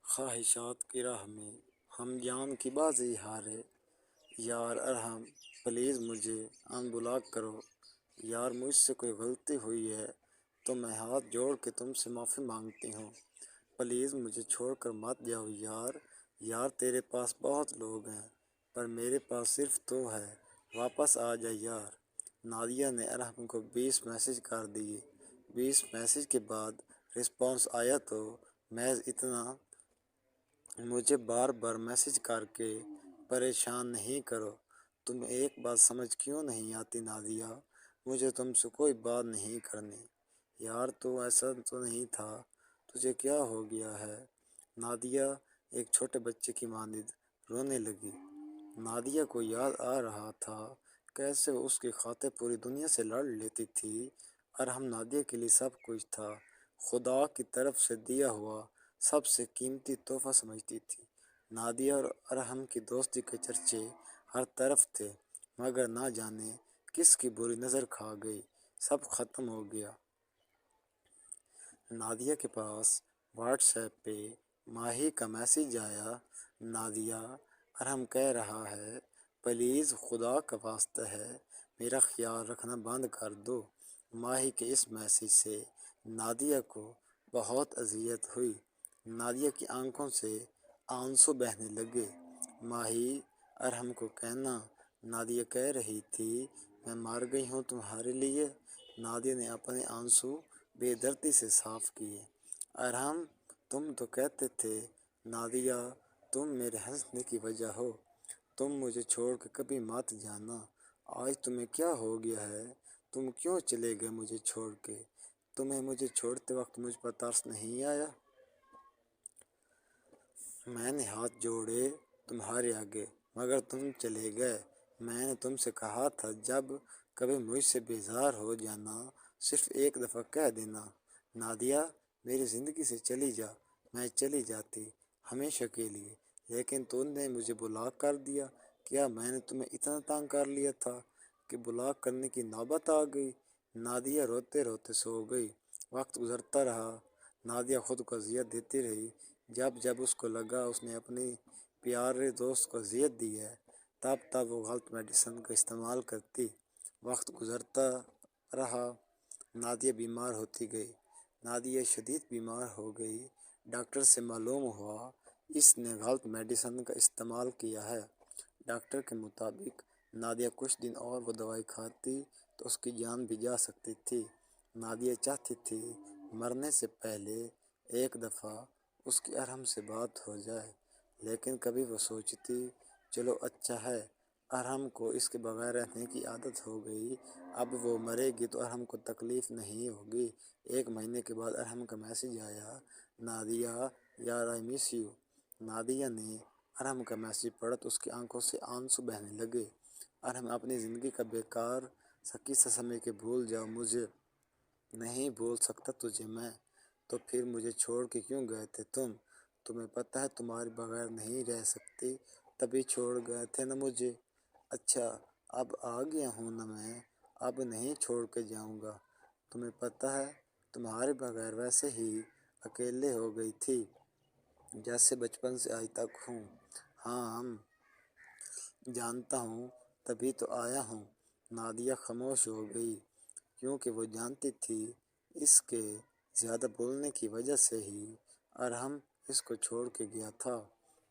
خواہشات کی راہ میں ہم جان کی بازی ہارے، یار ارحم پلیز مجھے ان بلاک کرو۔ یار مجھ سے کوئی غلطی ہوئی ہے تو میں ہاتھ جوڑ کے تم سے معافی مانگتی ہوں، پلیز مجھے چھوڑ کر مت جاؤ یار۔ یار تیرے پاس بہت لوگ ہیں پر میرے پاس صرف تو ہے، واپس آ جا یار۔ نادیہ نے ارحم کو 20 میسج کر دیے۔ 20 میسج کے بعد رسپانس آیا تو محض اتنا: مجھے بار بار میسج کر کے پریشان نہیں کرو۔ تمہیں ایک بات سمجھ کیوں نہیں آتی نادیہ؟ مجھے تم سے کوئی بات نہیں کرنی۔ یار تو ایسا تو نہیں تھا، تجھے کیا ہو گیا ہے؟ نادیہ ایک چھوٹے بچے کی مانند رونے لگی۔ نادیہ کو یاد آ رہا تھا کیسے وہ اس کی خاطر پوری دنیا سے لڑ لیتی تھی۔ ارحم نادیہ کے لیے سب کچھ تھا، خدا کی طرف سے دیا ہوا سب سے قیمتی تحفہ سمجھتی تھی۔ نادیہ اور ارحم کی دوستی کے چرچے ہر طرف تھے، مگر نہ جانے کس کی بری نظر کھا گئی، سب ختم ہو گیا۔ نادیہ کے پاس واٹس ایپ پہ ماہی کا میسج آیا: نادیہ، ارحم کہہ رہا ہے پلیز خدا کا واسطہ ہے میرا خیال رکھنا بند کر دو۔ ماہی کے اس میسج سے نادیہ کو بہت اذیت ہوئی۔ نادیہ کی آنکھوں سے آنسو بہنے لگے۔ ماہی ارحم کو کہنا: نادیہ کہہ رہی تھی میں مر گئی ہوں تمہارے لیے۔ نادیہ نے اپنے آنسو بے دردی سے صاف کیے۔ ارحم تم تو کہتے تھے نادیہ تم میرے ہنسنے کی وجہ ہو، تم مجھے چھوڑ کے کبھی مت جانا۔ آج تمہیں کیا ہو گیا ہے؟ تم کیوں چلے گئے مجھے چھوڑ کے؟ تمہیں مجھے چھوڑتے وقت مجھ پر ترس نہیں آیا؟ میں نے ہاتھ جوڑے تمہارے آگے مگر تم چلے گئے۔ میں نے تم سے کہا تھا جب کبھی مجھ سے بیزار ہو جانا صرف ایک دفعہ کہہ دینا۔ نادیہ میری زندگی سے چلی جا۔ میں چلی جاتی ہمیشہ کے لیے، لیکن تم نے مجھے بلاک کر دیا۔ کیا میں نے تمہیں اتنا تنگ کر لیا تھا کہ بلاک کرنے کی نوبت آ گئی؟ نادیہ روتے روتے سو گئی۔ وقت گزرتا رہا، نادیہ خود کو اذیت دیتی رہی۔ جب جب اس کو لگا اس نے اپنی پیارے دوست کو اذیت دی ہے، تب تب وہ غلط میڈیسن کا استعمال کرتی۔ وقت گزرتا رہا، نادیہ بیمار ہوتی گئی۔ نادیہ شدید بیمار ہو گئی۔ ڈاکٹر سے معلوم ہوا اس نے غلط میڈیسن کا استعمال کیا ہے۔ ڈاکٹر کے مطابق نادیہ کچھ دن اور وہ دوائی کھاتی تو اس کی جان بھی جا سکتی تھی۔ نادیہ چاہتی تھی مرنے سے پہلے ایک دفعہ اس کی ارحم سے بات ہو جائے، لیکن کبھی وہ سوچتی چلو اچھا ہے ارحم کو اس کے بغیر رہنے کی عادت ہو گئی، اب وہ مرے گی تو ارحم کو تکلیف نہیں ہوگی۔ ایک مہینے کے بعد ارحم کا میسج آیا: نادیہ یار آئی مس یو۔ نادیہ نے ارحم کا میسج پڑھا تو اس کی آنکھوں سے آنسو بہنے لگے۔ ارحم اپنی زندگی کا بیکار سا قصہ سمجھ کے: بھول جاؤ مجھے، نہیں بھول سکتا تجھے میں۔ تو پھر مجھے چھوڑ کے کیوں گئے تھے تم؟ تمہیں پتہ ہے تمہارے بغیر نہیں رہ سکتی، تبھی چھوڑ گئے تھے نا مجھے۔ اچھا اب آ گیا ہوں نا میں، اب نہیں چھوڑ کے جاؤں گا۔ تمہیں پتہ ہے تمہارے بغیر ویسے ہی اکیلے ہو گئی تھی جیسے بچپن سے آج تک ہوں۔ ہاں جانتا ہوں، تبھی تو آیا ہوں۔ نادیہ خاموش ہو گئی کیونکہ وہ جانتی تھی اس کے زیادہ بولنے کی وجہ سے ہی ارحم اس کو چھوڑ کے گیا تھا۔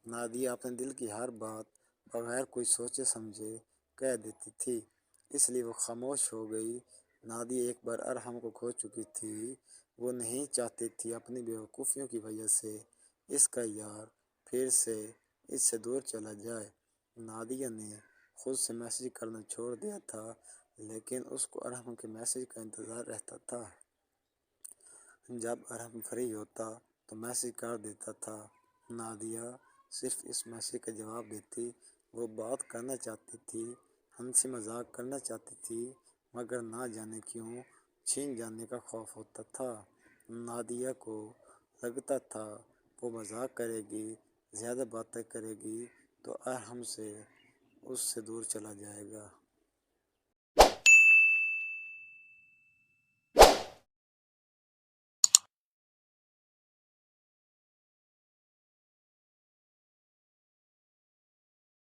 نادیہ اپنے دل کی ہر بات بغیر کوئی سوچے سمجھے کہہ دیتی تھی، اس لیے وہ خاموش ہو گئی۔ نادیہ ایک بار ارحم کو کھو چکی تھی، وہ نہیں چاہتی تھی اپنی بے وقوفیوں کی وجہ سے اس کا یار پھر سے اس سے دور چلا جائے۔ نادیہ نے خود سے میسج کرنا چھوڑ دیا تھا، لیکن اس کو ارحم کے میسج کا انتظار رہتا تھا۔ جب ارحم فری ہوتا تو میسج کر دیتا تھا۔ نادیہ صرف اس میسج کا جواب دیتی۔ وہ بات کرنا چاہتی تھی، ہنسی مذاق کرنا چاہتی تھی، مگر نہ جانے کیوں چھین جانے کا خوف ہوتا تھا۔ نادیہ کو لگتا تھا وہ مذاق کرے گی، زیادہ باتیں کرے گی تو ارحم اس سے دور چلا جائے گا۔